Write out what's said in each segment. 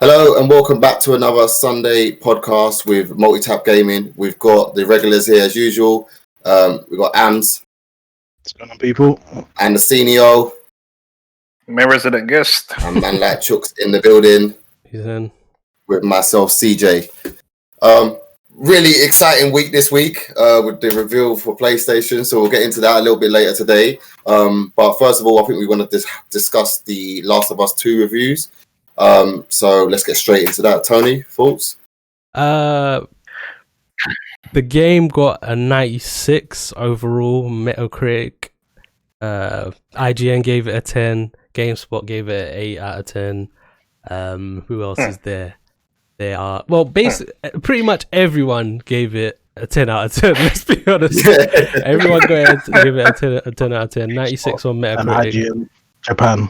Hello and welcome back to another Sunday podcast with MultiTap Gaming. We've got the regulars here as usual. We've got Ams. What's going on, people? And the senior. My resident guest. And man like Chuck's in the building. He's in. With myself, CJ. Really exciting week this week with the reveal for PlayStation. So we'll get into that a little bit later today. But first of all, I think we want to discuss the Last of Us 2 reviews. So let's get straight into that. Tony, thoughts? The game got a 96 overall Metacritic. IGN gave it a 10. GameSpot gave it an 8 out of 10. Who else is there? They are pretty much everyone gave it a 10 out of 10. Let's be honest. Everyone gave it a 10 out of 10. 96 on Metacritic. And IGN Japan.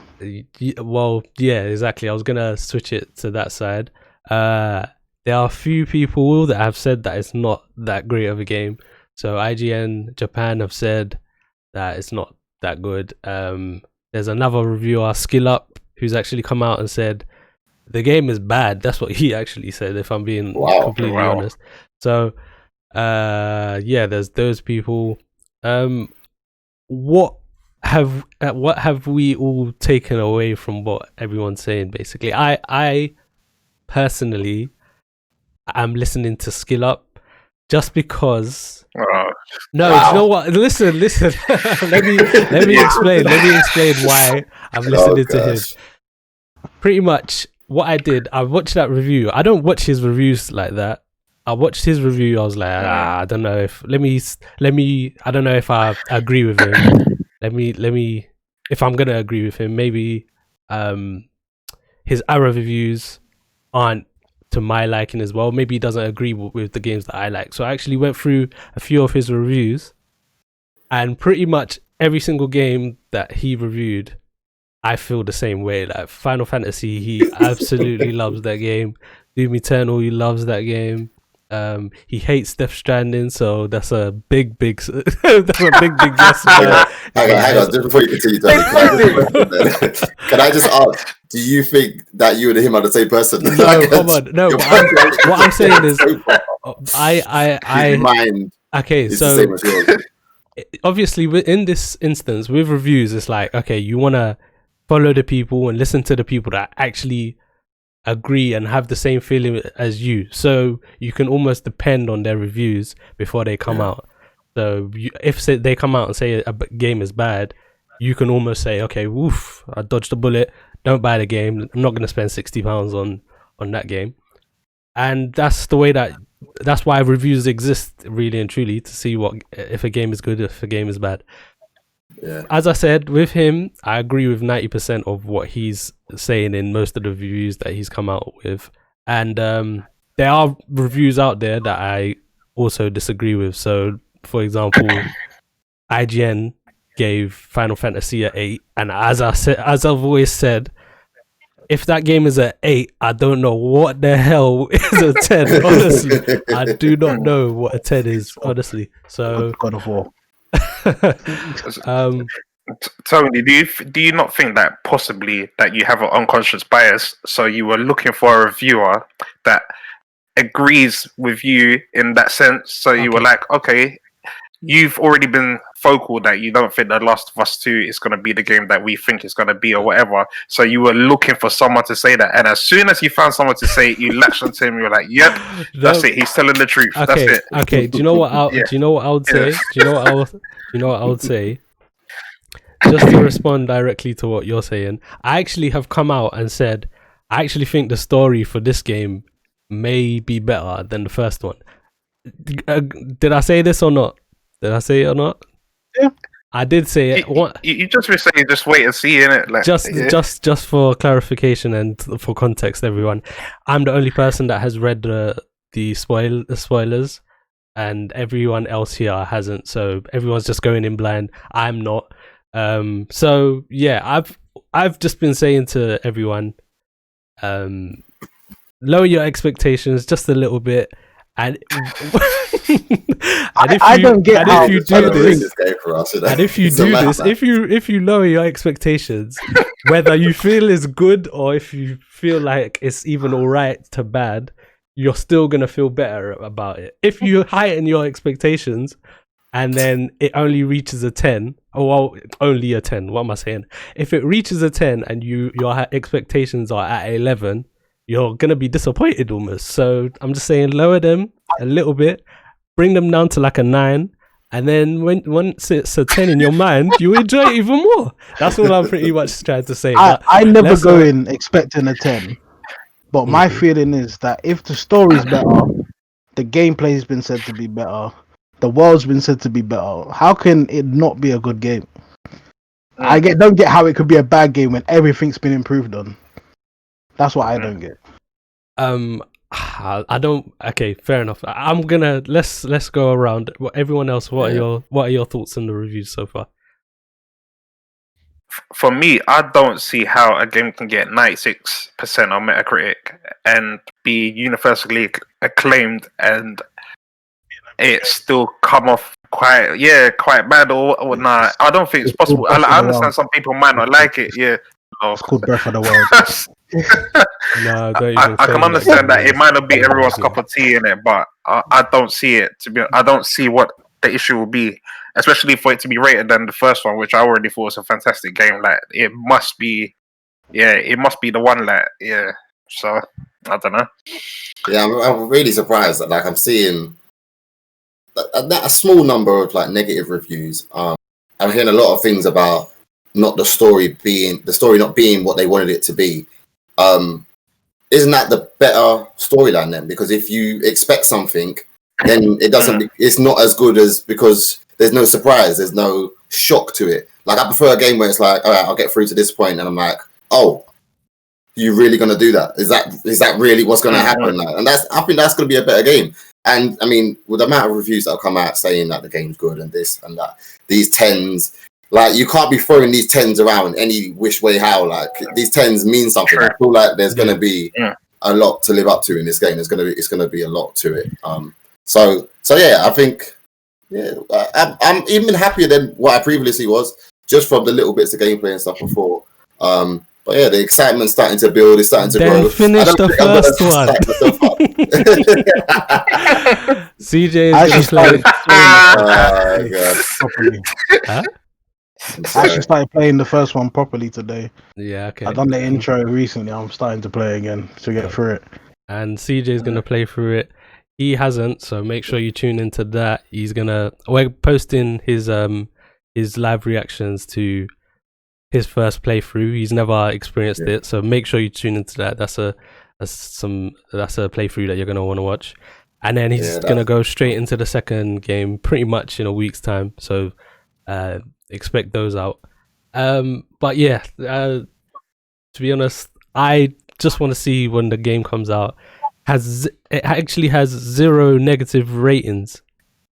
Well, yeah, exactly. I was gonna switch it to that side. There are a few people that have said that it's not that great of a game. So IGN Japan have said that it's not that good. There's another reviewer, Skill Up, who's actually come out and said the game is bad. That's what he actually said, if I'm being completely honest. So there's those people. What have we all taken away from what everyone's saying? Basically, I personally am listening to Skill Up just because. You know what? Listen. let me explain. Let me explain why I'm listening to him. Pretty much, what I did, I watched that review. I don't watch his reviews like that. I watched his review. I was like, I don't know if I don't know if I agree with him. Let me if I'm gonna agree with him, maybe his Arrow reviews aren't to my liking as well. Maybe he doesn't agree with the games that I like. So I actually went through a few of his reviews, and pretty much every single game that he reviewed, I feel the same way. Like Final Fantasy, he absolutely loves that game. Doom Eternal, he loves that game. He hates Death Stranding, so that's a big yes. Hang on, just before you continue, can I just ask, do you think that you and him are the same person? No, come on. No, what I'm saying is, okay, so obviously in this instance with reviews, it's like, okay, you want to follow the people and listen to the people that actually agree and have the same feeling as you, so you can almost depend on their reviews before they come out. So if they come out and say a game is bad, you can almost say, okay, woof, I dodged a bullet, don't buy the game, I'm not going to spend £60 on that game. And that's why reviews exist, really and truly, to see if a game is good, if a game is bad. As I said, with him, I agree with 90% of what he's saying in most of the reviews that he's come out with. And there are reviews out there that I also disagree with. So, for example, IGN gave Final Fantasy an 8. And as I've always said, if that game is an 8, I don't know what the hell is a 10, honestly. I do not know what a 10 is, honestly. So God of War. Tony, do you not think that possibly that you have an unconscious bias? So you were looking for a reviewer that agrees with you in that sense. So you were like, okay, you've already been vocal that you don't think The Last of Us 2 is going to be the game that we think it's going to be or whatever. So you were looking for someone to say that. And as soon as you found someone to say it, you latched onto him. You were like, yep, that's it. He's telling the truth. Okay, that's it. Okay. Do you know what I would say? Do you know what I would say? Just to respond directly to what you're saying, I actually have come out and said, I actually think the story for this game may be better than the first one. Did I say this or not? Did I say it or not? Yeah, I did say it. You just been saying just wait and see, innit? Like, just for clarification and for context, everyone, I'm the only person that has read the spoilers, and everyone else here hasn't. So everyone's just going in blind. I'm not. So yeah, I've just been saying to everyone, lower your expectations just a little bit, And I don't get how if you do this, and if you do this, if you lower your expectations, whether you feel it's good or if you feel like it's even alright to bad, you're still gonna feel better about it. If you heighten your expectations and then it only reaches a 10, well, only a 10. What am I saying? If it reaches a 10 and your expectations are at 11, you're gonna be disappointed almost. So I'm just saying, lower them a little bit, bring them down to like a 9, and then once it's a 10 in your mind, you enjoy it even more. That's all I'm pretty much trying to say. I never go in expecting a 10, but my feeling is that if the story's better, the gameplay's been said to be better, the world's been said to be better, how can it not be a good game? I don't get how it could be a bad game when everything's been improved on. That's what I don't get. I don't. Okay, fair enough. I'm gonna let's go around. Everyone else, what are your thoughts on the reviews so far? For me, I don't see how a game can get 96% on Metacritic and be universally acclaimed and it still come off quite bad or nah. I don't think it's possible. I understand some people might not like it. Yeah, it's called Breath of the Wild. No, I can understand that it might not be everyone's cup of tea in it, but I don't see it to be. I don't see what the issue will be, especially for it to be rated than the first one, which I already thought was a fantastic game. Like it must be the one. Like so I don't know. Yeah, I'm really surprised that I'm seeing a small number of negative reviews. I'm hearing a lot of things about the story not being what they wanted it to be. Isn't that the better storyline then? Because if you expect something, then it doesn't. It's not as good as because there's no surprise, there's no shock to it. Like I prefer a game where it's like, all right, I'll get through to this point, and I'm like, oh, you really gonna do that? Is that really what's gonna happen? And I think that's gonna be a better game. And I mean, with the amount of reviews that have come out saying that the game's good and this and that, these 10s. Like you can't be throwing these 10s around any which way how. Like these 10s mean something. I feel like there's gonna be a lot to live up to in this game. It's gonna be a lot to it. So yeah, I think I'm even happier than what I previously was, just from the little bits of gameplay and stuff before. But yeah, the excitement's starting to build. It's starting to grow. Finish the first one. CJ is just like, oh god. I actually started playing the first one properly today. Yeah, okay. I've done the intro recently. I'm starting to play again to get through it. And CJ's gonna play through it. He hasn't, so make sure you tune into that. We're posting his live reactions to his first playthrough. He's never experienced it, so make sure you tune into that. That's a playthrough that you're gonna want to watch. And then he's gonna go straight into the second game pretty much in a week's time. So expect those out. But yeah, to be honest, I just want to see when the game comes out. It actually has 0 negative ratings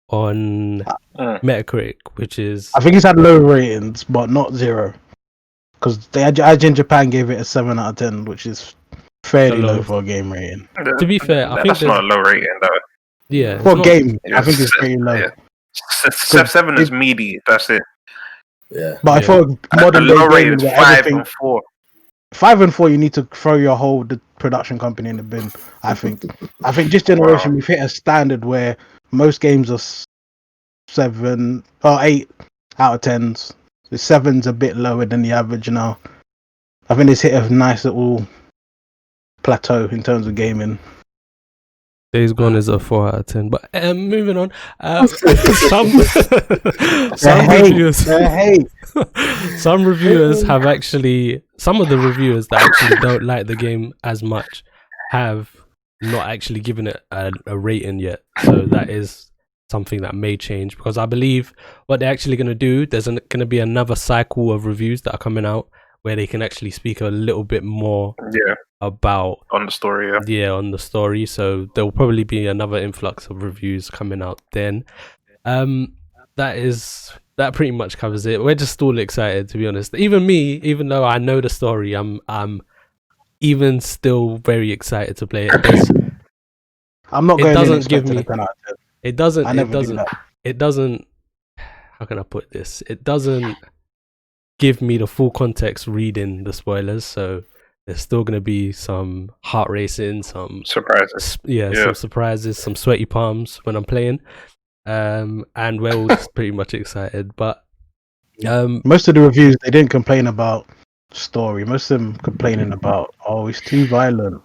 on Metacritic, which is, I think it's had low ratings, but not 0. Because IGN Japan gave it a 7 out of 10, which is fairly low for a game rating. To be fair, I think that's not a low rating though. Yeah, for a game, I think it's pretty low. Yeah. 7 is meaty. That's it. Yeah, but I thought modern day rating is 5 and 4. 5 and 4, you need to throw your whole production company in the bin. I think this generation we've hit a standard where most games are 7 or 8 out of 10s. The 7's a bit lower than the average now. I think it's hit a nice little plateau in terms of gaming. Days Gone is a 4 out of 10. But moving on, some reviewers have actually, some of the reviewers that actually don't like the game as much have not actually given it a rating yet. So that is something that may change, because I believe what they're actually going to do, there's going to be another cycle of reviews that are coming out where they can actually speak a little bit more about on the story. On the story. So there'll probably be another influx of reviews coming out then. That pretty much covers it. We're just all excited, to be honest. Even me, even though I know the story, I'm even still very excited to play it. I'm not it going in doesn't give expecting me. a 10 out of 10. It doesn't. I It never do doesn't. that. It doesn't. How can I put this? It doesn't give me the full context reading the spoilers. So there's still gonna be some heart racing, some Surprises. some surprises, some sweaty palms when I'm playing. And we're all just pretty much excited. But most of the reviews, they didn't complain about story. Most of them complaining about, oh, it's too violent.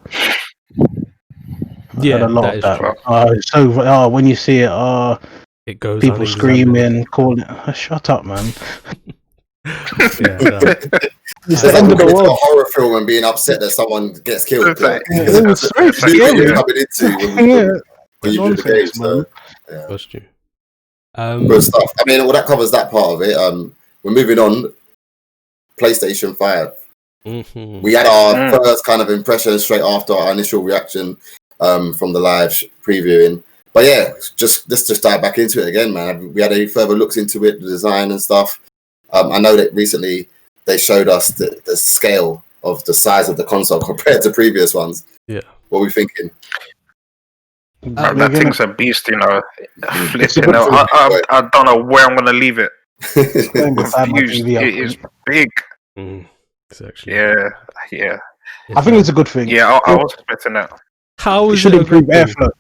I heard a lot that of is that. true. It's so when you see it, It goes people unexamined. screaming, calling. Shut up, man. Yeah, no. It's the end of the It's a world. horror film and being upset that someone gets killed. Like, It was so you know what scary. you're coming into when you do the game. Nonsense, man. So, yeah. That's true. Good stuff. I mean, well, that covers that part of it. We're moving on. PlayStation 5. Mhm. We had our first kind of impression straight after our initial reaction from the live previewing. But yeah, let's just dive back into it again, man. We had any further looks into it, the design and stuff. I know that recently they showed us the scale of the size of the console compared to previous ones. Yeah. What are we thinking? That thing's a beast, you know. It's a Flipping good out. thing, I don't know where I'm gonna leave it. Going beside my Confused. TV, I It is think. big. It's actually Yeah. I think it's a good thing. Yeah, I was expecting that. How It is should it a improve good thing? airflow.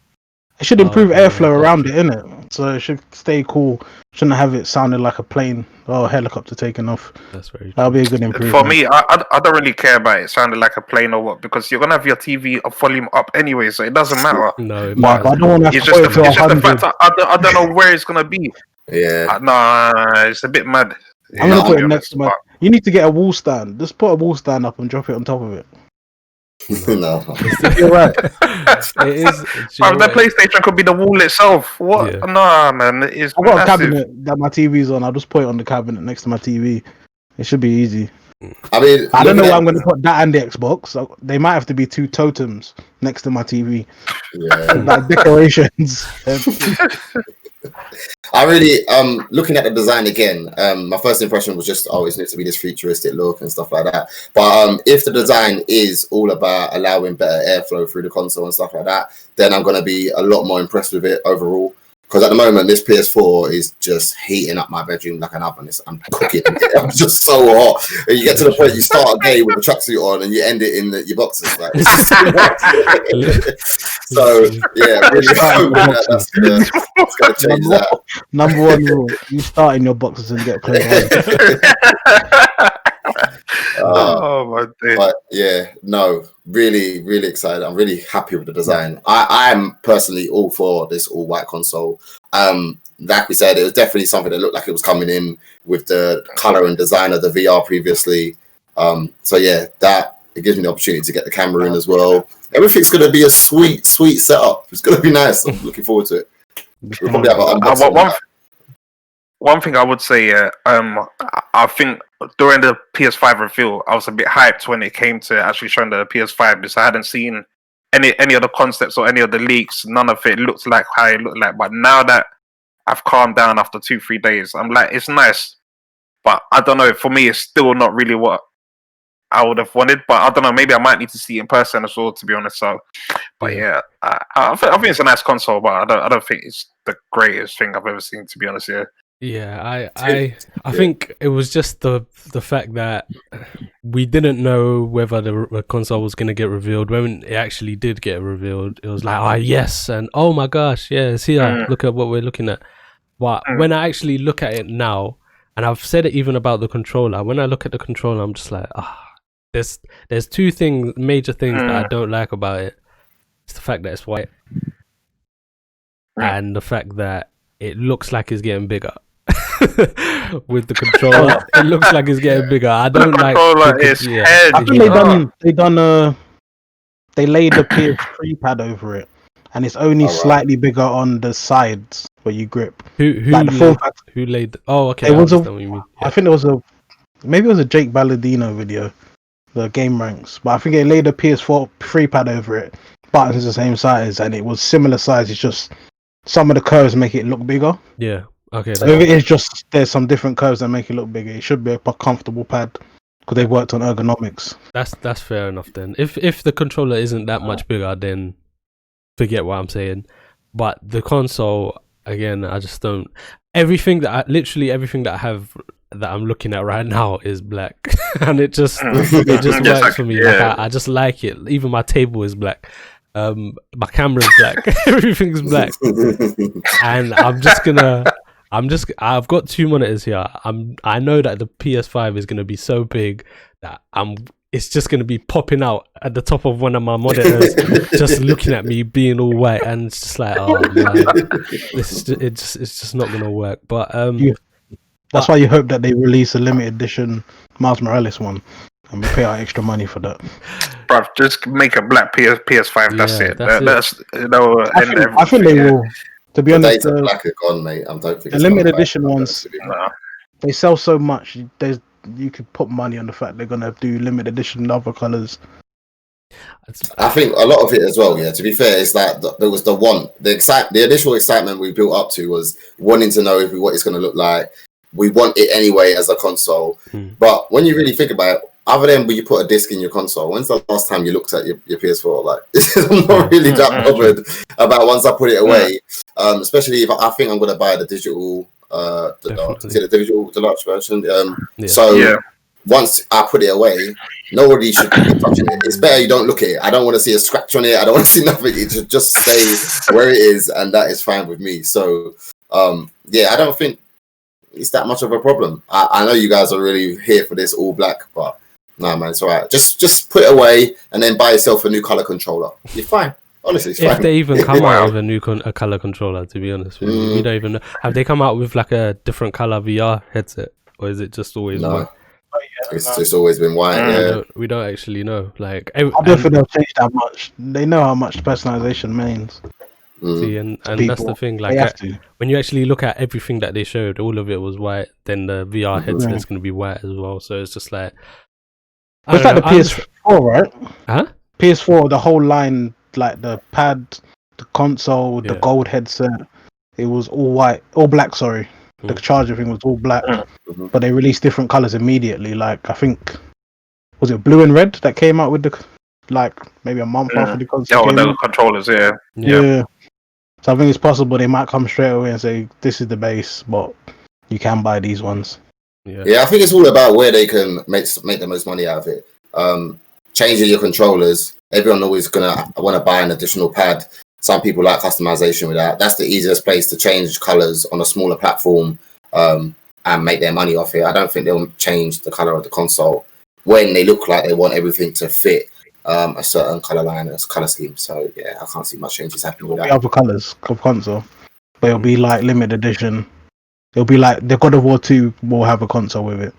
It should improve airflow yeah, around it, innit? So it should stay cool. Shouldn't have it sounding like a plane or a helicopter taking off. That's very true. That'll be a good improvement. For me, I don't really care about it sounding like a plane or what, because you're gonna have your TV volume up anyway, so it doesn't matter. No, it But I matters. don't want to It's have to just, put it it's to just the 100. fact that I don't know where it's gonna be. Yeah. Nah, it's a bit mad. I'm gonna Yeah, put it next to my. You need to get a wall stand. Just put a wall stand up and drop it on top of it. No. You're right. It is. The PlayStation could be the wall itself. What? Yeah. Nah, man, it's I've got a massive. cabinet that my TV's on. I'll just put it on the cabinet next to my TV. It should be easy. I mean, I don't know where I'm going to put that and the Xbox. So they might have to be two totems next to my TV. Yeah. Like decorations. I really looking at the design again, my first impression was just, it needs to be this futuristic look and stuff like that. But if the design is all about allowing better airflow through the console and stuff like that, then I'm going to be a lot more impressed with it overall. Because at the moment, this PS4 is just heating up my bedroom like an oven. I'm cooking. I'm just so hot. And you get to the point you start a game with a tracksuit on and you end it in your boxes. Like, it's so hot. So yeah, really hoping that's going to change that. Number one rule: you start in your boxes and get played. Oh my day. But yeah, no, really, really excited. I'm really happy with the design. I'm personally all for this all white console. Like we said, it was definitely something that looked like it was coming in with the color and design of the VR previously. So yeah, that it gives me the opportunity to get the camera in as well. Everything's going to be a sweet setup. It's going to be nice. I'm looking forward to it. We'll probably have an unboxing. One thing I would say, I think during the PS5 reveal, I was a bit hyped when it came to actually showing the PS5 because I hadn't seen any of the concepts or any of the leaks. None of it looked like how it looked like. But now that I've calmed down after 2-3 days, I'm like, it's nice. But I don't know, for me, it's still not really what I would have wanted. But I don't know, maybe I might need to see it in person as well, to be honest. So, but yeah, I think it's a nice console, but I don't think it's the greatest thing I've ever seen, to be honest. Yeah, I think it was just the fact that we didn't know whether the console was going to get revealed. When it actually did get revealed, it was like, yes, and oh my gosh, yeah, it's here. Look at what we're looking at. But when I actually look at it now, and I've said it even about the controller, when I look at the controller, I'm just like, there's two major things that I don't like about it. It's the fact that it's white, and the fact that it looks like it's getting bigger. With the controller, it looks like it's getting bigger. I don't like head. I think they laid the PS3 pad over it, and it's only slightly bigger on the sides where you grip. Who laid? Oh, okay. It was what you mean. I think it was maybe it was a Jake Balladino video, the game ranks, but I think they laid the PS4 free pad over it. Buttons the same size, and it was similar size. It's just some of the curves make it look bigger. Yeah. Okay. So if it is just there's some different curves that make it look bigger, it should be a comfortable pad because they've worked on ergonomics. That's fair enough then. If the controller isn't that much bigger, then forget what I'm saying. But the console, again, I just don't. Everything that I have that I'm looking at right now is black, and it just works for me. Like I just like it. Even my table is black. My camera's black. Everything's black, and I've got 2 monitors here. I know that the PS5 is gonna be so big that it's just gonna be popping out at the top of one of my monitors, just looking at me being all white, and it's just like, oh man, it's just not gonna work. But that's why you hope that they release a limited edition Miles Morales one, and we pay our extra money for that. Bruv, just make a black PS5. That's it. I think they will. To be honest, the black are gone, mate. I don't think the limited edition ones. They sell so much. You could put money on the fact they're gonna do limited edition in other colors. I think a lot of it as well. Yeah, to be fair, is that there was the initial excitement we built up to was wanting to know what it's going to look like. We want it anyway as a console, but when you really think about it, other than when you put a disc in your console, when's the last time you looked at your PS4? Like, I'm not really that bothered about once I put it away. Especially if I think I'm going to buy the digital, the digital deluxe version. Once I put it away, nobody should be touching it. It's better you don't look at it. I don't want to see a scratch on it. I don't want to see nothing. It should just stay where it is, and that is fine with me. So, I don't think it's that much of a problem. I know you guys are really here for this all black, but no, man, it's all right. Just put it away and then buy yourself a new color controller. You're fine. Honestly, it's fine. If they even come out with a color controller, to be honest with you, we don't even know. Have they come out with like a different color VR headset, or is it just always white? It's just always been white. We don't actually know. Like, I don't think they'll change that much. They know how much personalization means. See, and that's the thing. Like, when you actually look at everything that they showed, all of it was white. Then the VR headset is going to be white as well. So it's just like, it's like the PS4, right? Huh? PS4, the whole line, like the pad, the console, the gold headset, it was all white, all black. Sorry, the charger thing was all black, but they released different colors immediately. Like, I think, was it blue and red that came out with the, like, maybe a month after the console? The controllers, yeah. So I think it's possible they might come straight away and say, this is the base, but you can buy these ones. Yeah, I think it's all about where they can make the most money out of it. Changing your controllers, everyone always gonna want to buy an additional pad. Some people like customization with that. That's the easiest place to change colors on a smaller platform and make their money off it. I don't think they'll change the color of the console when they look like they want everything to fit a certain color line, a color scheme. So yeah, I can't see much changes happening with that. Other colors of console, but it'll be like limited edition. It'll be like the God of War 2 will have a console with it,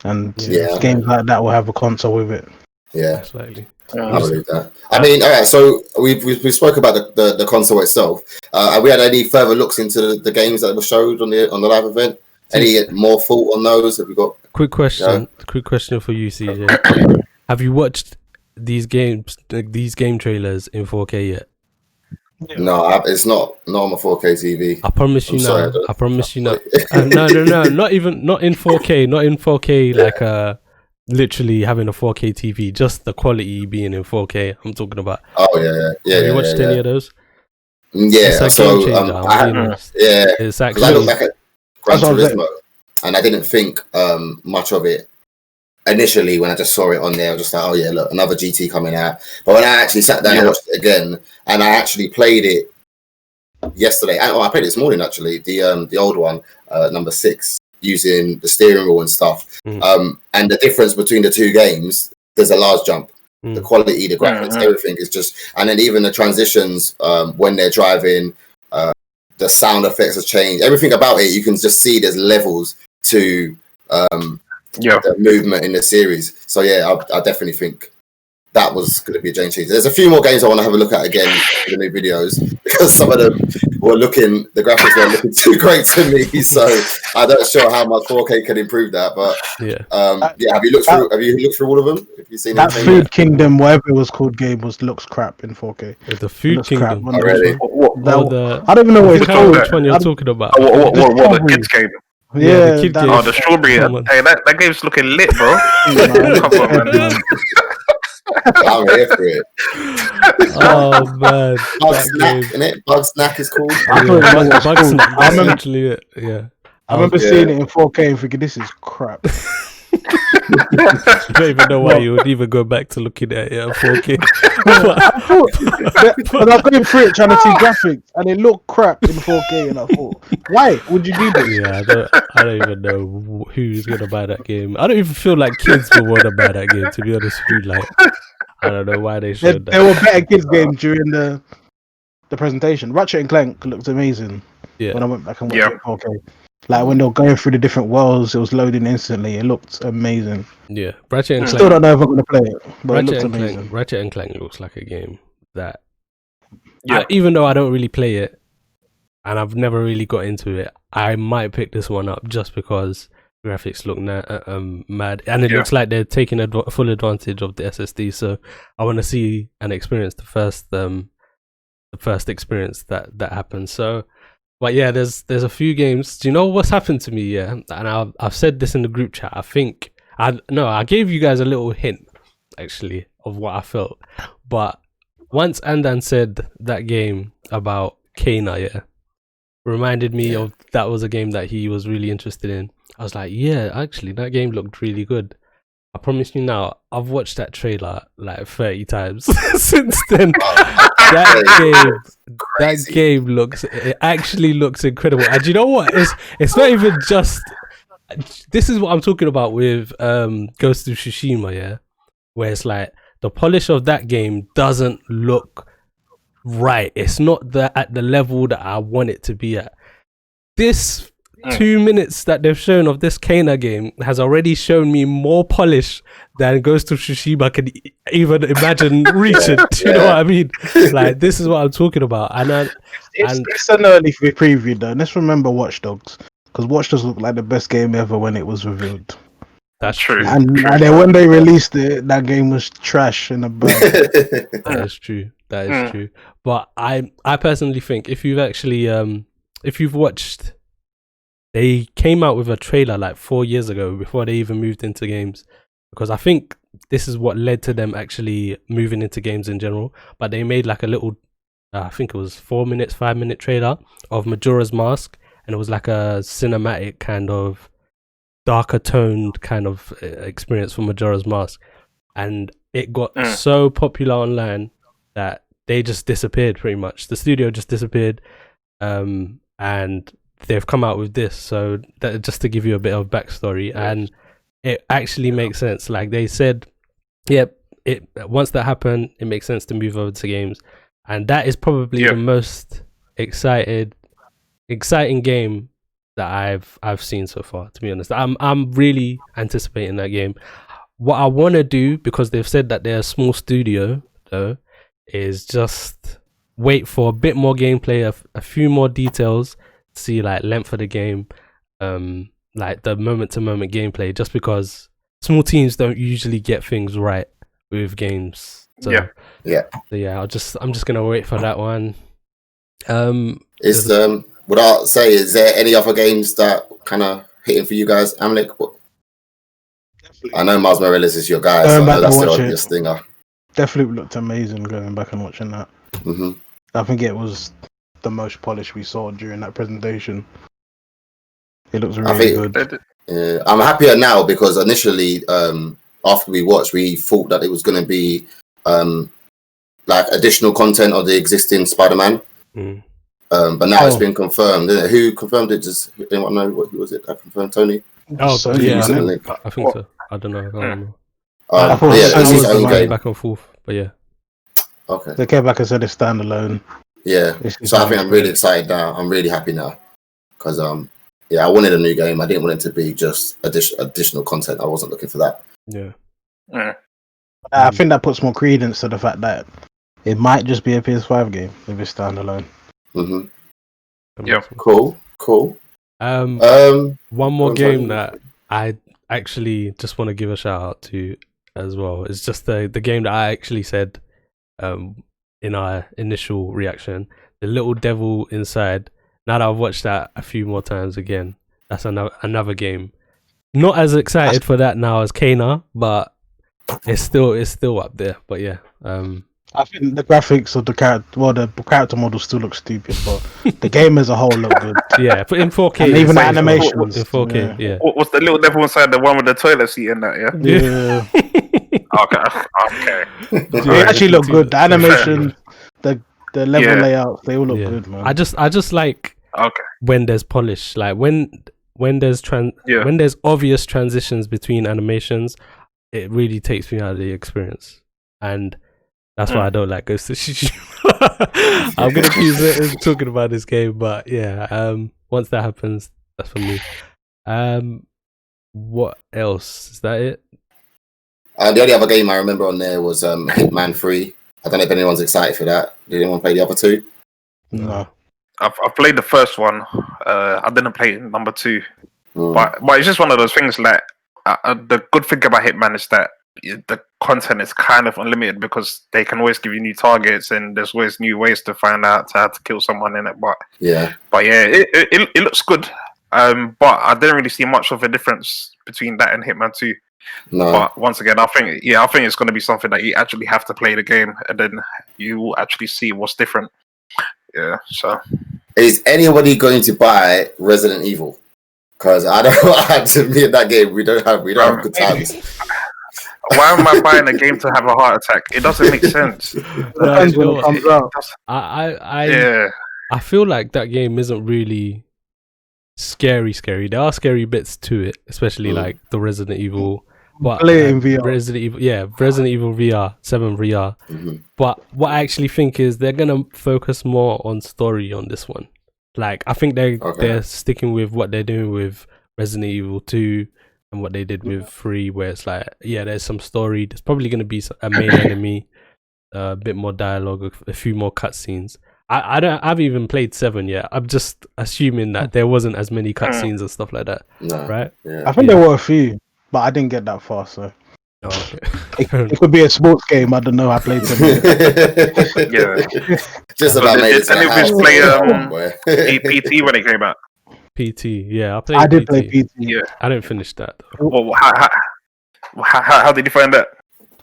and games like that will have a console with it. Yeah, slightly. I believe that. I mean, all right. So we spoke about the console itself. Have we had any further looks into the games that were showed on the live event? Any more thought on those? Have we got? Quick question. Quick question for you, CJ. Have you watched these game trailers in 4K yet? No, it's not on my 4K TV. I promise you now. I promise you now. No, not in 4K. Not in 4K. Like literally having a 4K TV. Just the quality being in 4K. I'm talking about. Oh yeah. Have you watched any of those? Yeah. So it's actually. I look back at Gran Turismo, and I didn't think much of it initially when I just saw it on there. I was just like, oh yeah, look, another GT coming out. But when I actually sat down and watched it again, and I actually played it yesterday, I played it this morning actually, the old one, number 6, using the steering wheel and stuff. And the difference between the two games, there's a large jump. The quality, the graphics, everything is just, and then even the transitions when they're driving, the sound effects have changed. Everything about it, you can just see there's levels to the movement in the series. So yeah, I definitely think that was going to be a game changer. There's a few more games I want to have a look at again in the new videos, because some of them the graphics were looking too great to me. So I'm not sure how much 4K can improve that. But have you looked through all of them? Have you seen that Food Kingdom, whatever it was called, game looks crap in 4K. The Food Kingdom. Really? I don't even know what it's called. Which one you're talking about? What the kids game? Yeah, the kid the strawberry. Hey, that game's looking lit, bro. Come on, man. I'm here for it. Oh man, Bug that Snack, game. innit? Bug Snack is called. I thought it was Bug cool. Snack, I remember, essentially it. Yeah. I remember seeing it in 4K and thinking, this is crap. I don't even know why you would even go back to looking at it at 4K. But I was going through it trying to see graphics, and it looked crap in 4K, and I thought, why would you do this? Yeah, I don't even know who's gonna buy that game. I don't even feel like kids will want to buy that game. To be honest with you, like I don't know why they showed that. There were better kids games during the presentation. Ratchet and Clank looked amazing. Yeah. When I went back and watched it in 4K. Like when they were going through the different worlds, it was loading instantly. It looked amazing. Yeah, Ratchet and Clank. Still don't know if I'm gonna play it, but it looks amazing. Ratchet and Clank looks like a game that, even though I don't really play it, and I've never really got into it, I might pick this one up just because graphics look mad, and it looks like they're taking full advantage of the SSD. So I want to see and experience the first experience that happens. So. But yeah, there's a few games. Do you know what's happened to me? Yeah, and I've said this in the group chat. I think I gave you guys a little hint actually of what I felt. But once Andan said that game about Kana, reminded me of that was a game that he was really interested in. I was like, yeah, actually, that game looked really good. I promise you now, I've watched that trailer like 30 times since then. That game actually looks incredible. And you know what? It's not even just. This is what I'm talking about with Ghost of Tsushima, where it's like the polish of that game doesn't look right. It's not at the level that I want it to be at. This 2 minutes that they've shown of this Kana game has already shown me more polish than Ghost of Tsushima can even imagine reaching. Do you know what I mean? Like, this is what I'm talking about. It's an early preview though. Let's remember Watch Dogs, because Watch Dogs looked like the best game ever when it was revealed. That's true. And then when they released it, that game was trash in a bag. That is true. That is true. But I personally think if you've watched. They came out with a trailer like 4 years ago before they even moved into games, because I think this is what led to them actually moving into games in general. But they made like a little, I think it was 5-minute trailer of Majora's Mask, and it was like a cinematic kind of darker toned kind of experience for Majora's Mask, and it got so popular online that they just disappeared pretty much. The studio just disappeared, and they've come out with this. So that, just to give you a bit of backstory, and it actually makes sense. Like they said, once that happened, it makes sense to move over to games, and that is probably the most exciting game that I've seen so far. To be honest, I'm really anticipating that game. What I want to do, because they've said that they're a small studio, though, is just wait for a bit more gameplay, a few more details. See like length of the game, like the moment to moment gameplay, just because small teams don't usually get things right with games. So I'm just gonna wait for that one. What I'll say, is there any other games that kind of hitting for you guys? Amlik, I know Miles Morales is your guy, so I know that's the obvious stinger. Definitely looked amazing going back and watching that. I think it was the most polished we saw during that presentation. It looks really good. I'm happier now, because initially, after we watched, we thought that it was going to be like additional content of the existing Spider-Man. But now it's been confirmed. Who confirmed it? Does anyone know who was it that confirmed? Tony? Oh, so, yeah, I think so. I don't know. It's his own game. Back and forth, but yeah. Okay. They came back and said it's standalone. Yeah, so I think I'm really excited now. I'm really happy now, because I wanted a new game. I didn't want it to be just additional content. I wasn't looking for that. I think that puts more credence to the fact that it might just be a PS5 game if it's standalone. Yeah, cool. One more game that I actually just want to give a shout out to as well. It's just the game that I actually said in our initial reaction, The Little Devil Inside. Now that I've watched that a few more times again, that's another game. Not as excited for that now as Kana, but it's still up there. But yeah, I think the graphics of the character model still look stupid, but the game as a whole look good. yeah, but in 4K, And even the it's animations. in 4K, yeah. What's the little devil inside the one with the toilet seat in that? Yeah. Yeah. Okay. They actually look good. The animation, the level layouts, they all look good, man. I just like when there's polish, like when there's when there's obvious transitions between animations, it really takes me out of the experience, and that's why I don't like Ghost of Tsushima. I'm gonna keep talking about this game, but yeah, once that happens, that's for me. What else? Is that it? The only other game I remember on there was Hitman 3. I don't know if anyone's excited for that. Did anyone play the other two? No. I've played the first one. I didn't play number 2. But it's just one of those things. Like the good thing about Hitman is that the content is kind of unlimited because they can always give you new targets and there's always new ways to find out how to kill someone in it. But it looks good. But I didn't really see much of a difference between that and Hitman 2. No. But once again, I think it's going to be something that you actually have to play the game and then you will actually see what's different. Yeah. So, is anybody going to buy Resident Evil? Because I don't. Me in that game, we don't have good times. Why am I buying a game to have a heart attack? It doesn't make sense. Depends when it comes out. I feel like that game isn't really scary. There are scary bits to it, especially like the Resident Evil. But play it in VR. Resident Evil VR, 7 VR. Mm-hmm. But what I actually think is they're gonna focus more on story on this one. Like I think they're sticking with what they're doing with Resident Evil 2 and what they did with 3, where it's like, there's some story. There's probably gonna be a main enemy, a bit more dialogue, a few more cutscenes. I haven't even played 7 yet. I'm just assuming that there wasn't as many cutscenes and stuff like that. No. Right? Yeah. I think there were a few, but I didn't get that far, so okay. it could be a sports game. I don't know. I played them. Just about made it. Did any of us play PT when it came out? PT, yeah, I played. I did play PT. Yeah, I didn't finish that. Well, how did you find that?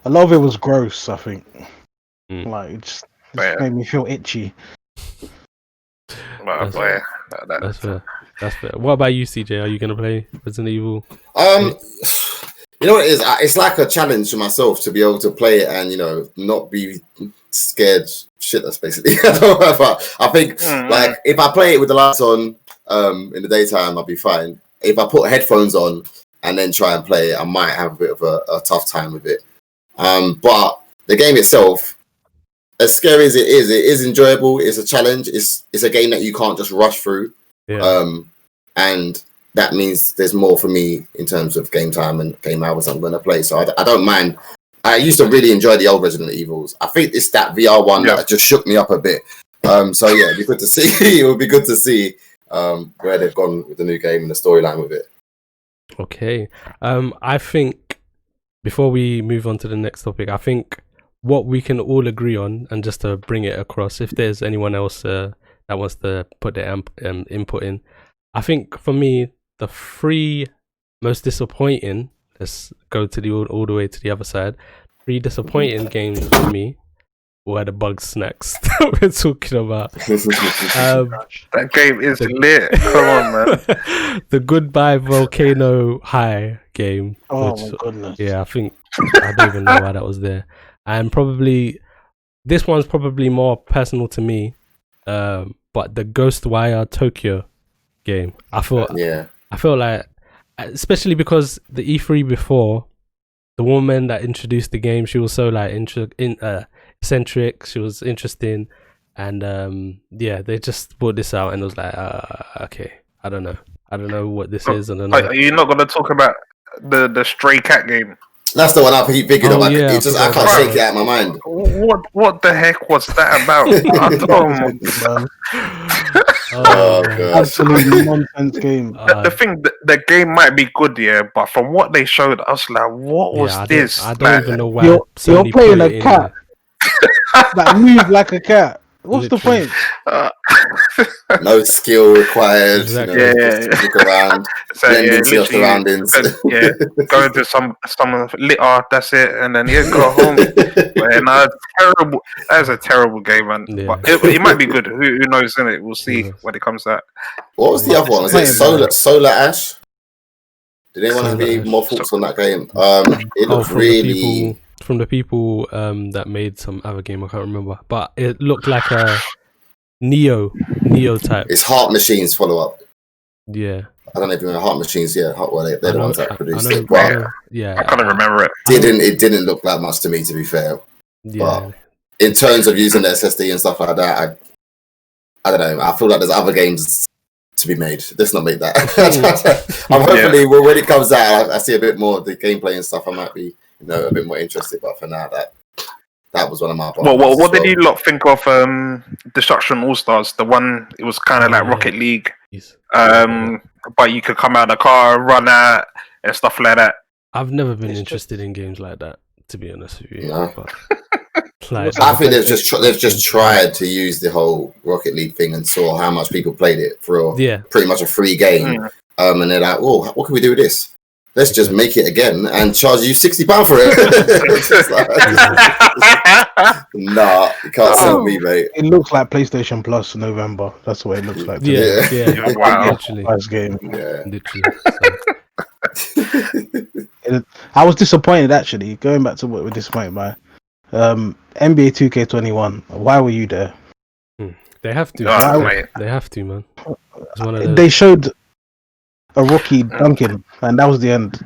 A lot of it was gross. I think, like it just Yeah. made me feel itchy. Well, That's fair. That's fair. What about you, CJ? Are you gonna play Resident Evil? You know what it is? It's like a challenge to myself to be able to play it and, you know, not be scared shitless, basically. I think, like, if I play it with the lights on in the daytime, I'll be fine. If I put headphones on and then try and play it, I might have a bit of a tough time with it. But the game itself, as scary as it is enjoyable. It's a challenge. It's a game that you can't just rush through. Yeah. And that means there's more for me in terms of game time and game hours I'm going to play. So I don't mind. I used to really enjoy the old Resident Evils. I think it's that VR one that just shook me up a bit. So yeah, it'd be good to see. It would be good to see where they've gone with the new game and the storyline with it. Okay. I think before we move on to the next topic, I think what we can all agree on, and just to bring it across, if there's anyone else that wants to put their input in, I think for me, the 3 most disappointing, let's go to all the way to the other side, 3 disappointing games for me were the bug snacks that we're talking about. That game is lit. Come on, man. The Goodbye Volcano High game. Oh my goodness. Yeah, I don't even know why that was there. And probably, this one's probably more personal to me, but the Ghostwire Tokyo game. I feel like, especially because the E3 before, the woman that introduced the game, she was so like eccentric, she was interesting, and they just brought this out and it was like, okay, I don't know what this is. I don't know. Are you not going to talk about the Stray Cat game? That's the one I keep thinking of. I can't shake it out of my mind. What the heck was that about? Absolutely nonsense game. The thing, the game might be good, but from what they showed us, like, what was this? I don't even know why. You're playing a cat that moves like a cat. What's the point? No skill required. Exactly. You know, just look around, So blend into your literally, surroundings. go into some litter. That's it, and then go home. But no, terrible. That is a terrible game, man. Yeah. But it might be good. Who knows? In it, we'll see when it comes out. What was the other one? Was it Solar Ash? Did anyone have any more thoughts on that game? It looks really from the people that made some other game. I can't remember, but it looked like a Neo type. It's Heart Machines follow up. Yeah. I don't know if you know Heart Machines. Yeah, well, they're the ones that produced it. I can't remember it. It didn't look that much to me, to be fair. Yeah. But in terms of using the SSD and stuff like that, I don't know. I feel like there's other games to be made. Let's not make that. I'm hopefully when it comes out, I see a bit more of the gameplay and stuff. I might be, a bit more interested. But for now, that was one of my. What did you lot think of Destruction All Stars? The one, it was kind of like Rocket League, but you could come out of the car, run out, and stuff like that. I've never been interested in games like that, to be honest with you. No. Like, I think they've just tried to use the whole Rocket League thing and saw how much people played it for pretty much a free game. And they're like, "Oh, what can we do with this? Let's just make it again and charge you £60 for it." Nah, you can't sell me, mate. It looks like PlayStation Plus November. That's what it looks like. Yeah. Wow. Literally. First game. Yeah. Literally. I was disappointed actually. Going back to what we're disappointed by. NBA 2K21. Why were you there? They have to. They have to, man. It's one of those. They showed a rookie dunking, and that was the end.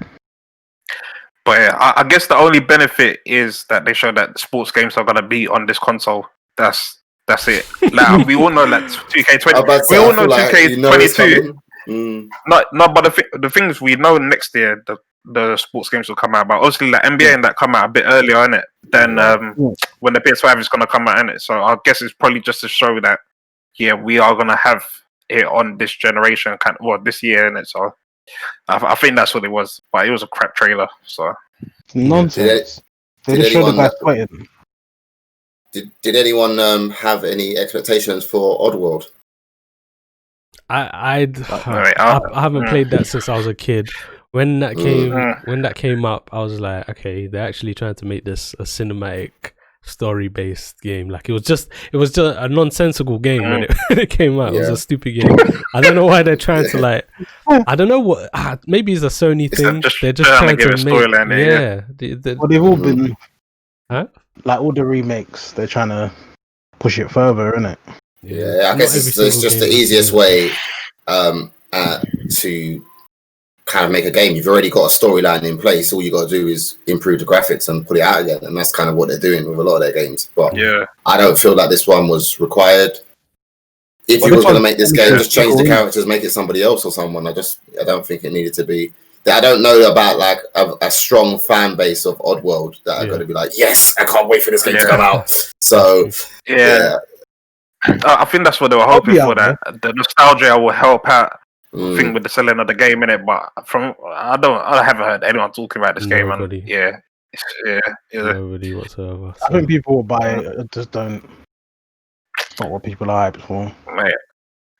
But I guess the only benefit is that they show that sports games are gonna be on this console. That's it. Like we all know that 2K20. We all know 2K22. But the thing is, we know next year the sports games will come out. But obviously, like NBA and that come out a bit earlier, innit? Than when the PS5 is gonna come out, innit? So I guess it's probably just to show that we are gonna have it on this generation, this year, innit? So I think that's what it was. But it was a crap trailer. So nonsense. They just showed the guy fighting. Did anyone have any expectations for Oddworld? I haven't played that since I was a kid. When that came up, I was like, okay, they're actually trying to make this a cinematic story-based game. Like it was just a nonsensical game when it came out. It was a stupid game. I don't know why they're trying to like. I don't know what. Maybe it's a Sony thing. They're just trying to make. Well, they've all been. Like all the remakes, they're trying to push it further, isn't it? Yeah, I guess it's just the easiest way to kind of make a game. You've already got a storyline in place. All you got to do is improve the graphics and put it out again, and that's kind of what they're doing with a lot of their games. But I don't feel like this one was required. If you were going to make this game, just change the characters, make it somebody else or someone. I don't think it needed to be. I don't know about like a strong fan base of Oddworld that are going to be like, yes, I can't wait for this game to come out. So I think that's what they were hoping for. That the nostalgia will help out. Thing with the selling of the game in it, but I haven't heard anyone talking about this game. And nobody whatsoever. So. I think people will buy it. I just don't. It's not what people are hyped for. Mate,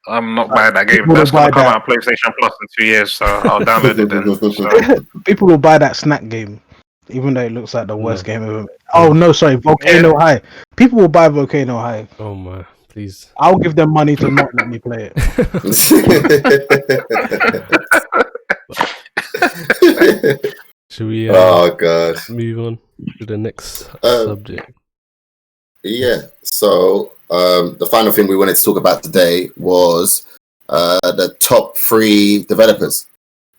I'm not buying that game. That's gonna come out on PlayStation Plus in 2 years, so I'll download it then. So. People will buy that snack game, even though it looks like the worst game ever. Oh no, sorry, Volcano High. People will buy Volcano High. Oh my. Please. I'll give them money to not let me play it. Should we move on to the next subject? Yeah. So the final thing we wanted to talk about today was the top 3 developers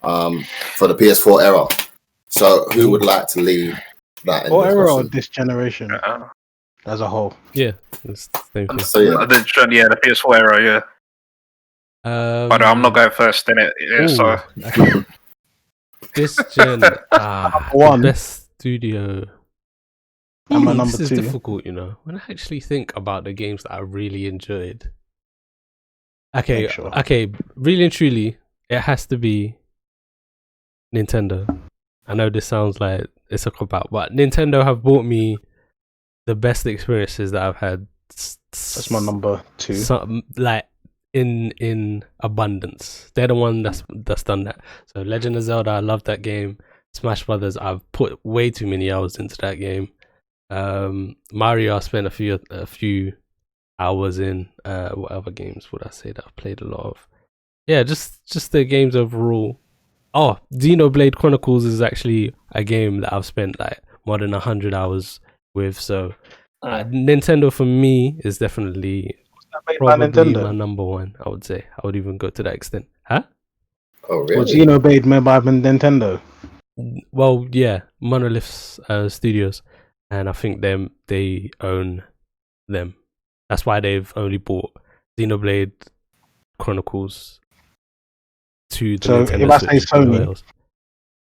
for the PS4 era. So who would like to lead that? What era or this generation? As a whole, it's the same thing. So the PS4 era, but I'm not going first in it. Okay. This gen, one best studio. This is difficult, When I actually think about the games that I really enjoyed. Okay, really and truly, it has to be Nintendo. I know this sounds like it's a cop out, but Nintendo have brought me the best experiences that I've had That's my number 2. Some like in abundance. They're the one that's done that. So Legend of Zelda, I love that game. Smash Brothers, I've put way too many hours into that game. Mario, I spent a few hours in. What other games would I say that I've played a lot of? Yeah, just the games overall. Oh, Xenoblade Chronicles is actually a game that I've spent like more than 100 hours with. So Nintendo for me is definitely probably my number one. I would say. I would even go to that extent. Huh? Oh, really? Was Xenoblade made by Nintendo? Well, yeah, Monolith Studios, and I think they own them. That's why they've only bought Xenoblade Chronicles to the So Nintendo if I Switch. say Sony,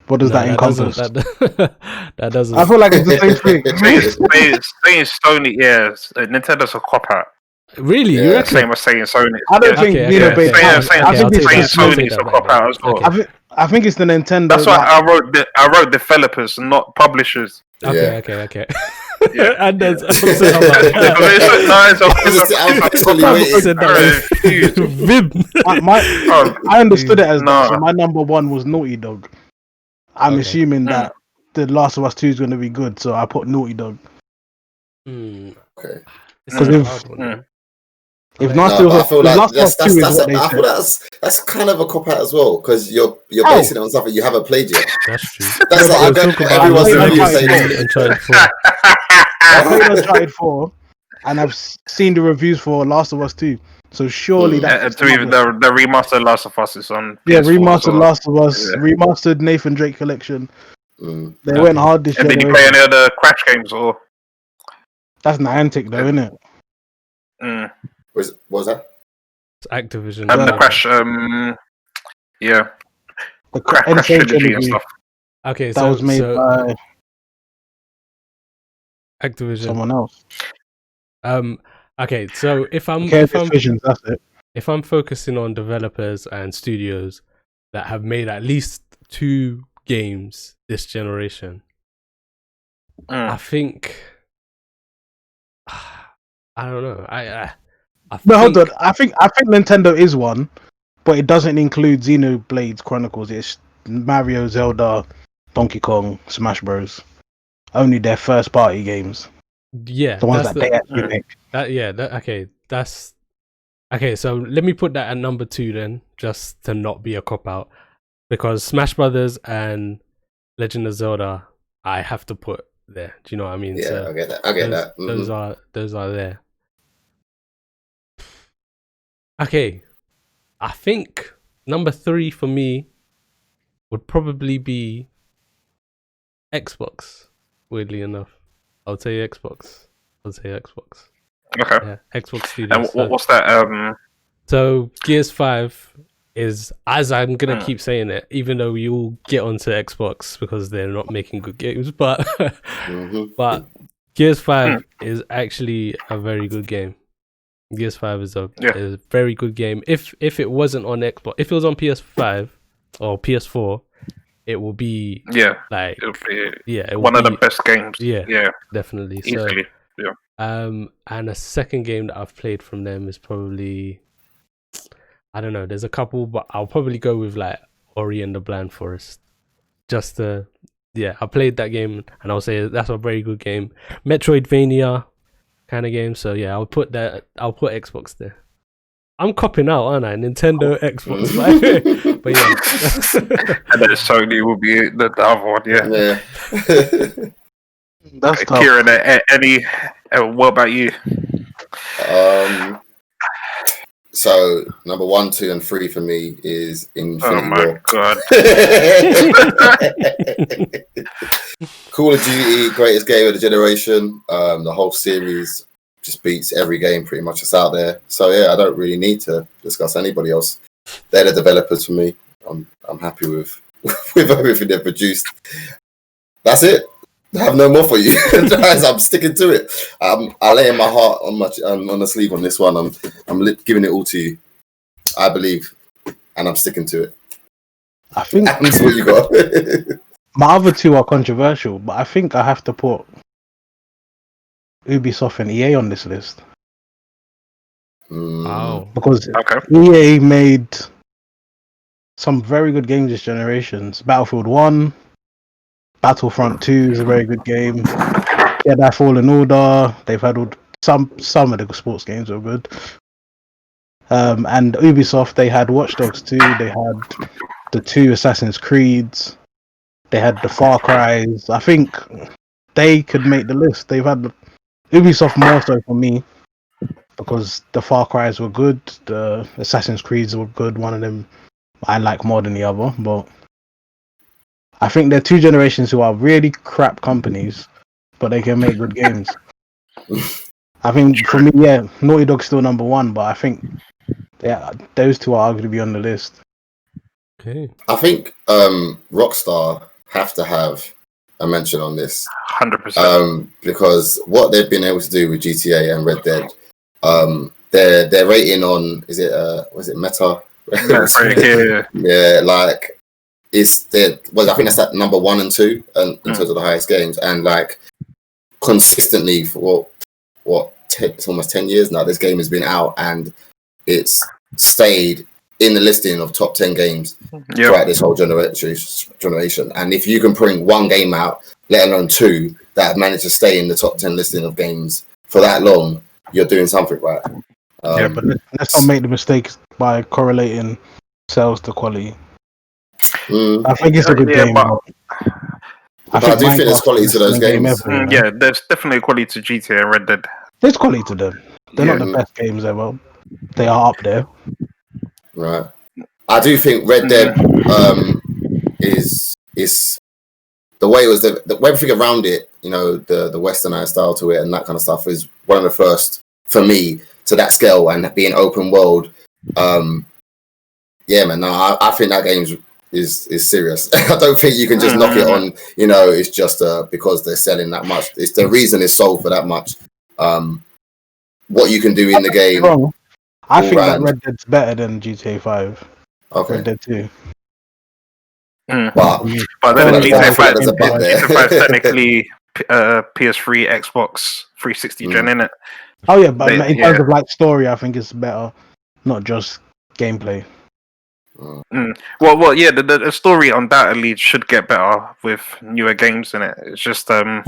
what does that encompass? That doesn't. I feel like it's the same thing. Saying Sony, yeah, Nintendo's a cop out. Really? Yeah, You reckon? Same as saying Sony. I don't think Xenoblade. Saying Sony's a cop out as well. I think it's the Nintendo. That's why I wrote developers, not publishers. Okay. Yeah. And there's I understood it as that. So my number 1 was Naughty Dog. I'm assuming that The Last of Us 2 is going to be good, so I put Naughty Dog. Okay. Because if No, Naughty but I feel like that's kind of a cop out as well, because you're basing it on something you haven't played yet. That's true. That's like everyone's review saying I played Uncharted 4, and I've seen the reviews for Last of Us 2. So surely that's the remastered Last of Us is on. Yeah, remastered Last of Us, remastered Nathan Drake collection. They went hard this year. Did you play any other Crash games or? That's Niantic though, isn't it? What was that? It's Activision. The Crash, yeah. The Crash trilogy and stuff. Okay, that was made by Activision. Someone else. Okay, so if I'm Visions, that's it. If I'm focusing on developers and studios that have made at least 2 games this generation, I think I don't know. Hold on. I think Nintendo is one, but it doesn't include Xenoblade Chronicles. It's Mario, Zelda, Donkey Kong, Smash Bros. Only their first party games. Yeah, the ones that they actually make. Okay, so let me put that at number 2 then, just to not be a cop out, because Smash Brothers and Legend of Zelda I have to put there. Do you know what I mean? Yeah, so I get that. Those are there. Okay, I think number 3 for me would probably be Xbox. Weirdly enough, I'll tell you Xbox. Okay. Yeah, Xbox Studios. And what's that? So Gears 5 is, as I'm gonna keep saying it, even though you'll get onto Xbox because they're not making good games, but but Gears 5 is actually a very good game. Gears 5 is a very good game. If it wasn't on Xbox, if it was on PS5 or PS4, it will be one of the best games. Yeah, definitely. Easily. So, yeah. And a second game that I've played from them is probably, I don't know. There's a couple, but I'll probably go with like Ori and the Blind Forest. Just I played that game, and I'll say that's a very good game. Metroidvania kind of game. So yeah, I'll put Xbox there. I'm copping out, aren't I? Nintendo, Xbox, but yeah. And then Sony will be the other one, Yeah. That's tough. Kieran, what about you? So number 1, 2, and 3 for me is Infinity War. God. Call of Duty, greatest game of the generation. The whole series just beats every game pretty much that's out there. So yeah, I don't really need to discuss anybody else. They're the developers for me. I'm happy with everything they've produced. That's it. I have no more for you. I'm sticking to it. I lay my heart on the sleeve on this one. I'm giving it all to you. I believe, and I'm sticking to it. I think that's what you got. My other 2 are controversial, but I think I have to put Ubisoft and EA on this list. Wow. Because Okay. EA made some very good games this generation. Battlefield 1, Battlefront 2 is a very good game. Jedi Fallen Order. They've had some of the sports games are good. And Ubisoft, they had Watch Dogs 2. They had the 2 Assassin's Creeds. They had the Far Cries. I think they could make the list. They've had Ubisoft more so for me because the Far Cries were good. The Assassin's Creeds were good. One of them I like more than the other, but I think they're two generations who are really crap companies, but they can make good games. I think for me, yeah, Naughty Dog's still number one, but I think those two are arguably on the list. Okay. I think Rockstar have to have a mention on this 100%. because what they've been able to do with GTA and Red Dead, their rating on was it Meta? Yeah, like it's I think that's that number 1 and 2 in terms of the highest games, and like consistently for it's almost 10 years now. This game has been out and it's stayed in the listing of top 10 games throughout this whole generation. And if you can bring one game out, let alone 2, that have managed to stay in the top 10 listing of games for that long, you're doing something right. But let's not make the mistakes by correlating sales to quality. I think it's a good game. But I do think there's quality to those games. Yeah, there's definitely quality to GTA and Red Dead. There's quality to them. They're not the best games ever. They are up there. Right. I do think Red Dead is the way it was the everything around it, you know, the westernized style to it and that kind of stuff is one of the first for me to that scale and being open world. Yeah, man. No, I think that game is serious. I don't think you can just knock it on. You know, it's just because they're selling that much. It's the reason it's sold for that much. What you can do in the game. I think that Red Dead's better than GTA 5. Okay. Red Dead 2. But then GTA 5 is technically PS3, Xbox 360 gen, innit? Oh yeah, but in terms of like story, I think it's better, not just gameplay. Well, yeah, the story undoubtedly should get better with newer games in it. It's just for them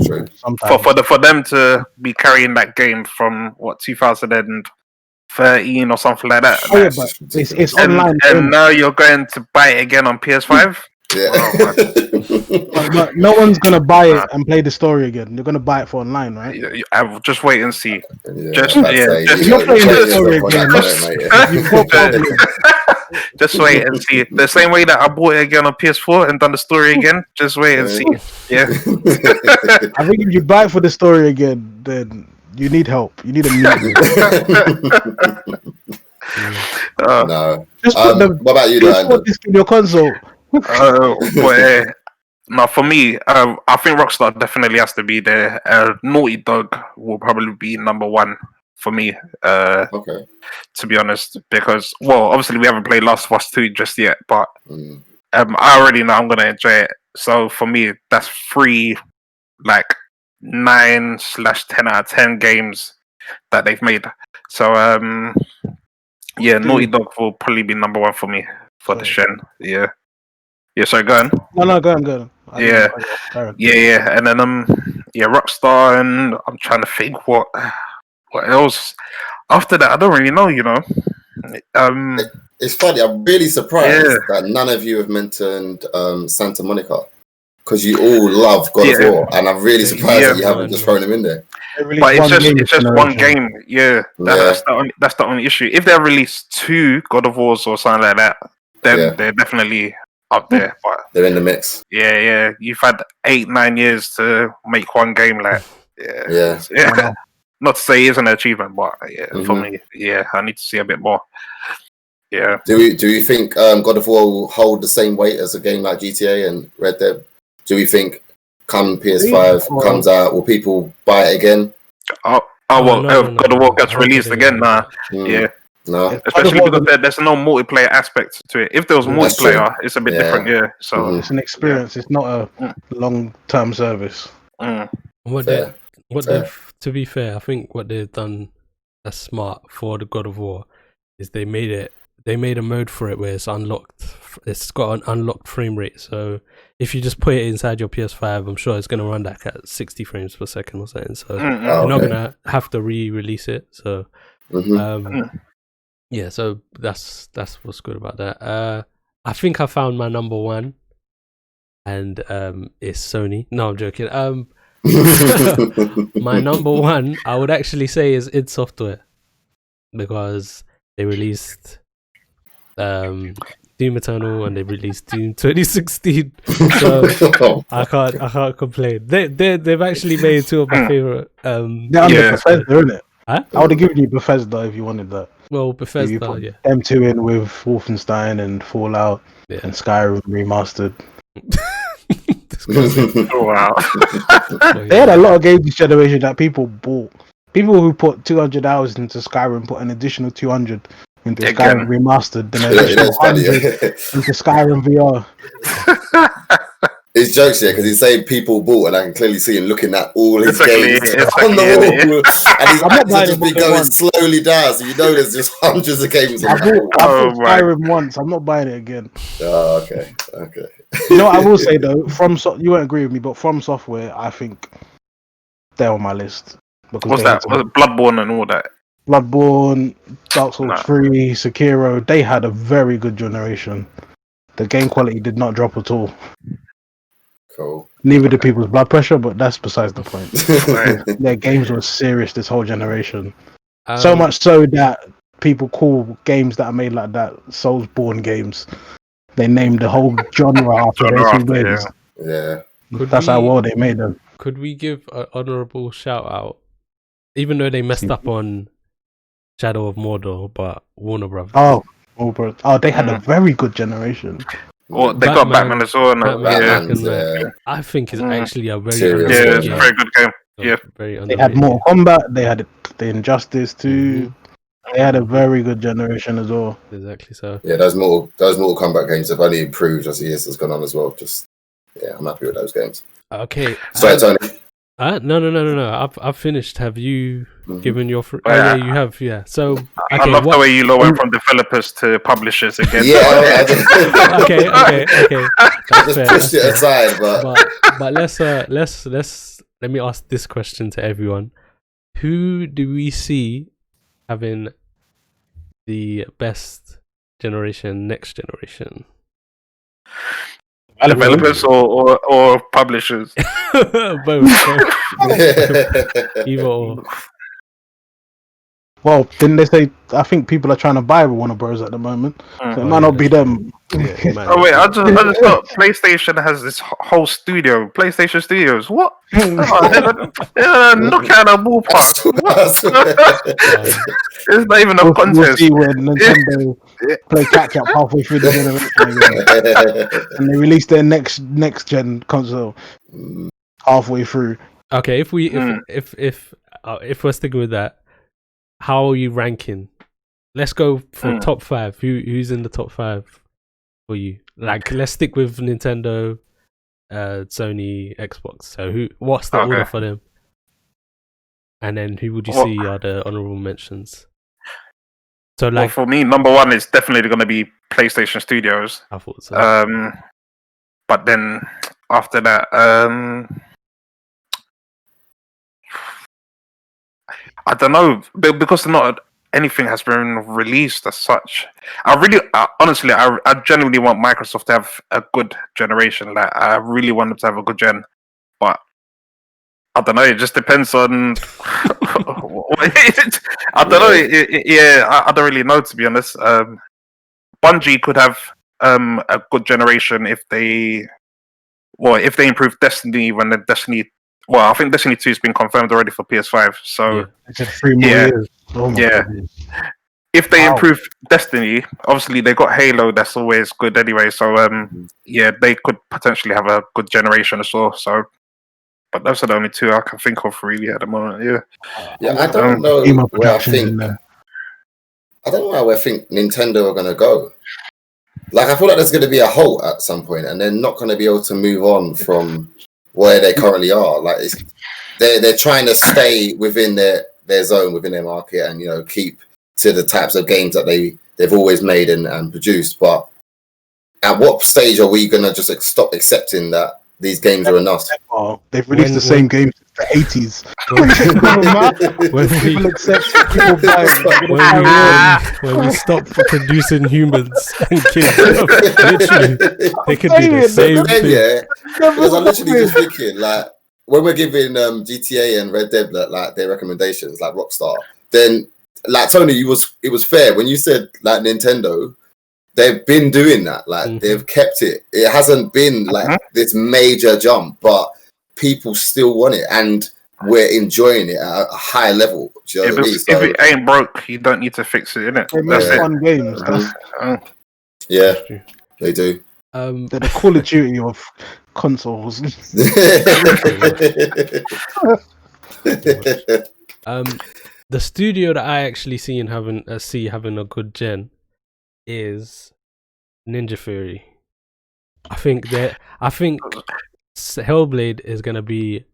to be carrying that game from 2013 or something like that. Oh, yeah, but it's online, and now you're going to buy it again on PS5. Yeah. No one's gonna buy it and play the story again. You're gonna buy it for online, right? I will just wait and see. Just wait and see. The same way that I bought it again on PS4 and done the story again. Just wait and see. Yeah. I think if you buy it for the story again, then you need help. You need a meeting. No. Just put what about you, Dan? This in your console. No, for me, I think Rockstar definitely has to be there. Naughty Dog will probably be number 1 for me. Okay. To be honest, because obviously we haven't played Last of Us 2 just yet, but I already know I'm gonna enjoy it. So for me, that's 3 like 9/10 out of 10 games that they've made. So Naughty Dog will probably be number 1 for me for the Shen. Yeah. Yeah, sorry, go on. No, go on. Yeah, and then Rockstar, and I'm trying to think what else. After that, I don't really know. You know, it's funny. I'm really surprised that none of you have mentioned Santa Monica because you all love God of War, and I'm really surprised that you haven't just thrown him in there. But it's just one game. Yeah, that's the only issue. If they release 2 God of Wars or something like that, then they're definitely up there. But they're in the mix. Yeah. You've had 8-9 years to make one game. Like, yeah. Not to say it's an achievement, but for me, I need to see a bit more. Yeah. Do you think God of War will hold the same weight as a game like GTA and Red Dead? Do we think come PS5 comes out, will people buy it again? God of War gets released again. Yeah. No, especially because there's no multiplayer aspect to it. If there was multiplayer, it's a bit different. Yeah, so it's an experience. It's not a long-term service. To be fair, I think what they've done smart for the God of War is they made a mode for it where it's unlocked. It's got an unlocked frame rate. So if you just put it inside your PS5, I'm sure it's going to run that at 60 frames per second or something. So you're not going to have to re-release it. So yeah, so that's what's good about that. I think I found my number one, and it's Sony. No, I'm joking. My number one, I would actually say, is id Software, because they released Doom Eternal and they released Doom 2016. So I can't complain. They've actually made two of my favorite. They're under Bethesda, isn't it? Huh? I would have given you Bethesda if you wanted that. Well, Bethesda, yeah. Them two in with Wolfenstein and Fallout and Skyrim remastered. Oh, wow. They had a lot of games this generation that people bought. People who put 200 hours into Skyrim put an additional 200 into Skyrim remastered, then an additional 100 into Skyrim VR. It's jokes, yeah, because he's saying people bought, and I can clearly see him looking at all his games on the wall, and he's just been going slowly down, so you know there's just hundreds of games. I bought Skyrim once. I'm not buying it again. Oh, okay. You know what I will say though, you won't agree with me, but From Software, I think they're on my list. What's that? Was it Bloodborne and all that? Bloodborne, Dark Souls 3, Sekiro, they had a very good generation. The game quality did not drop at all. Cool. Neither did people's blood pressure, but that's besides the point. Their games were serious this whole generation. So much so that people call games that are made like that Soulsborne games. They named the whole genre after their two games. Yeah. That's how well they made them. Could we give an honourable shout out? Even though they messed up on Shadow of Mordor, but Warner Brothers. They had a very good generation. Well, they got Batman as well. I think it's actually a very it's a very good game. Yeah, they had Mortal Kombat. They had the Injustice too. They had a very good generation as well. Exactly so. Yeah, those Mortal Kombat games have only improved as the years has gone on as well. I'm happy with those games. Okay. Sorry, Tony. No. I've finished. Have you given your? Yeah, you have. Yeah. So okay, I love the way you went from developers to publishers again. Yeah. Okay. That's just pushed it aside, but let me ask this question to everyone: who do we see having the best generation, next generation? Developers or publishers? Both. Either or. Well, didn't they say? I think people are trying to buy Warner Bros at the moment. So it might not be them. Oh wait, I just thought PlayStation has this whole studio, PlayStation Studios. What? They're knocking out a ballpark. It's not even a contest. We'll see when Nintendo play catch up halfway through the generation and they release their next gen console halfway through. Okay, if we're sticking with that, how are you ranking? Let's go for top 5. Who's in the top 5 for you? Like, let's stick with Nintendo, Sony, Xbox. So what's the order for them? And then who would you see are the honorable mentions? So, like, for me, number 1 is definitely going to be PlayStation Studios. I thought so. But then after that, I don't know, because not anything has been released as such. Honestly, I genuinely want Microsoft to have a good generation. Like, I really want them to have a good gen, but I don't know. It just depends on. I don't know. I don't really know, to be honest. Bungie could have a good generation if they improve Destiny when the Destiny. Well, I think Destiny 2 has been confirmed already for PS5. So it's 3 more years. Oh my goodness. If they improve Destiny, obviously they got Halo. That's always good anyway. So they could potentially have a good generation as well. So, but those are the only 2 I can think of really at the moment. I don't know where I think. I don't know where I think Nintendo are going to go. Like, I feel like there's going to be a halt at some point, and they're not going to be able to move on from where they currently are. Like, they're trying to stay within their zone within their market and keep to the types of games that they've always made and produced. But at what stage are we gonna just stop accepting that these games are enough? Oh, they've released the same games since the 80s. People accept people when we stop producing humans and kids, literally, they could do the same thing. Yeah, because I'm literally just thinking, like, when we're giving GTA and Red Dead like their recommendations, like Rockstar, then like Tony, it was fair when you said like Nintendo. They've been doing that, like they've kept it. It hasn't been like this major jump, but people still want it, and we're enjoying it at a high level. Do you know what I mean? If it ain't broke, you don't need to fix it, innit? That's fun games. Yeah, they do. They're the Call of Duty of consoles. The studio that I actually see having a good gen is Ninja Theory. I think Hellblade is gonna be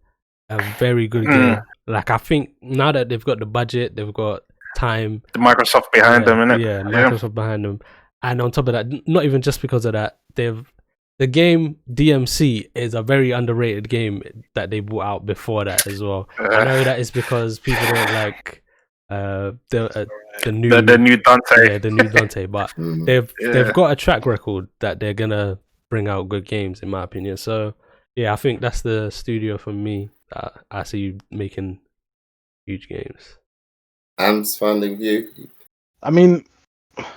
a very good game. Like, I think now that they've got the budget, they've got time, the Microsoft behind them, innit? Yeah, Microsoft behind them, and on top of that, not even just because of that, the game DMC is a very underrated game that they brought out before that as well. I know that is because people don't like the new Dante. Yeah, the new Dante, but they've got a track record that they're gonna bring out good games, in my opinion. So yeah, I think that's the studio for me that I see making huge games. Am's finding you. I mean,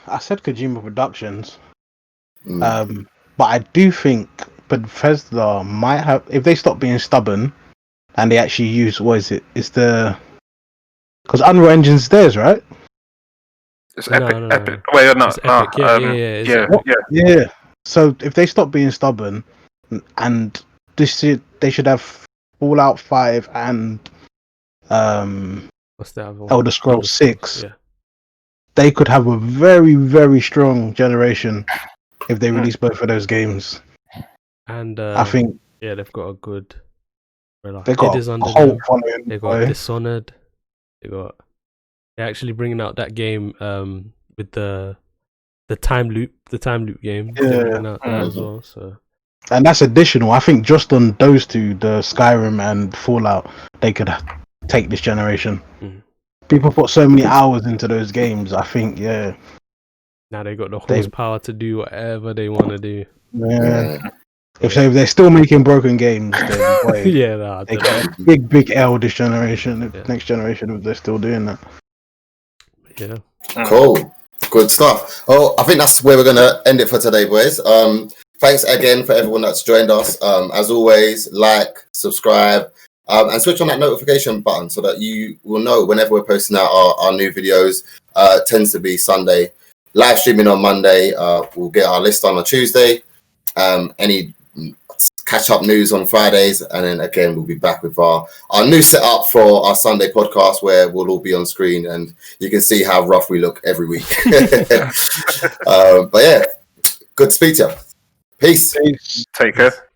I said Kojima Productions, but I do think Bethesda might have, if they stop being stubborn and they actually use, what is it? It's because Unreal Engine's theirs, right? It's Epic. No. Epic. Wait, no, It's Epic. Yeah. So if they stop being stubborn, and they should have Fallout 5 and What's the other one? Elder Scrolls 6. Yeah. They could have a very, very strong generation if they release both of those games. And I think they've got a good. They got a whole following. They got Dishonored. They're actually bringing out that game with the time loop game. They're bringing out that as well. So. And that's additional. I think just on those two, the Skyrim and Fallout, they could take this generation. People put so many hours into those games. I think, now they got the horsepower to do whatever they want to do. Yeah. If they're still making broken games, then they got a big L this generation. Next generation, if they're still doing that. Yeah. Cool. Good stuff. Oh, I think that's where we're gonna end it for today, boys. Thanks again for everyone that's joined us. As always, like, subscribe, and switch on that notification button so that you will know whenever we're posting out our new videos. Tends to be Sunday. Live streaming on Monday. We'll get our list on Tuesday. Any catch up news on Fridays, and then again we'll be back with our new setup for our Sunday podcast where we'll all be on screen and you can see how rough we look every week. But yeah, good to speak to you. Peace. Take care.